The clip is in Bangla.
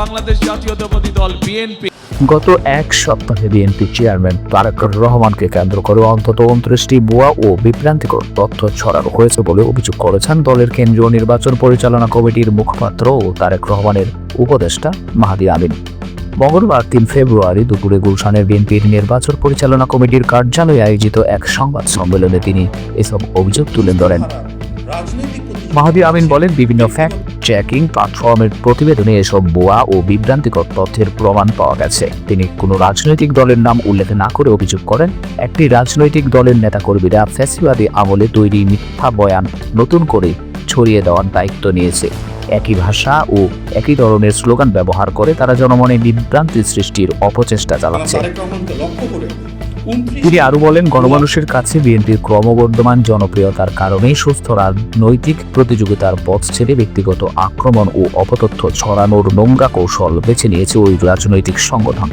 বাংলাদেশ জাতীয়তাবাদী দল বিএনপি গত এক সপ্তাহে বিএনপি চেয়ারম্যান তারেক রহমানকে কেন্দ্র করে অন্তত 29টি ভুয়া ও বিভ্রান্তিকর তথ্য ছড়ানো হয়েছে বলে অভিযোগ করেছেন দলের কেন্দ্রীয় নির্বাচন পরিচালনা কমিটির মুখপাত্র ও তারেক রহমানের উপদেষ্টা মাহদী আমিন। মঙ্গলবার 3 ফেব্রুয়ারি দুপুরে গুলশানের বিএনপির নির্বাচন পরিচালনা কমিটির কার্যালয়ে আয়োজিত এক সংবাদ সম্মেলনে তিনি এসব অভিযোগ তুলে ধরেন। মাহদী আমিন বলেন, বিভিন্ন ফ্যাক্ট চেকিং প্ল্যাটফর্মের প্রতিবেদনে এসব ভুয়া ও বিভ্রান্তিকর তথ্যের প্রমাণ পাওয়া গেছে। তিনি কোনো রাজনৈতিক দলের নাম উল্লেখ না করে অভিযোগ করেন, একটি রাজনৈতিক দলের নেতাকর্মীরা ফ্যাসিবাদী আমলে তৈরি মিথ্যা বয়ান নতুন করে ছড়িয়ে দেওয়ার দায়িত্ব নিয়েছে। একই ভাষা ও একই ধরনের স্লোগান ব্যবহার করে তারা জনমনে বিভ্রান্তি সৃষ্টির অপচেষ্টা চালাচ্ছে। তিনি আরো বলেন, গণমানুষের কাছে বিএনপির ক্রমবর্ধমান জনপ্রিয়তার কারণেই সুস্থ রাজনৈতিক প্রতিযোগিতার পথ ছেড়ে ব্যক্তিগত আক্রমণ ও অপতথ্য ছড়ানোর নোংরা কৌশল বেছে নিয়েছে ওই রাজনৈতিক সংগঠন।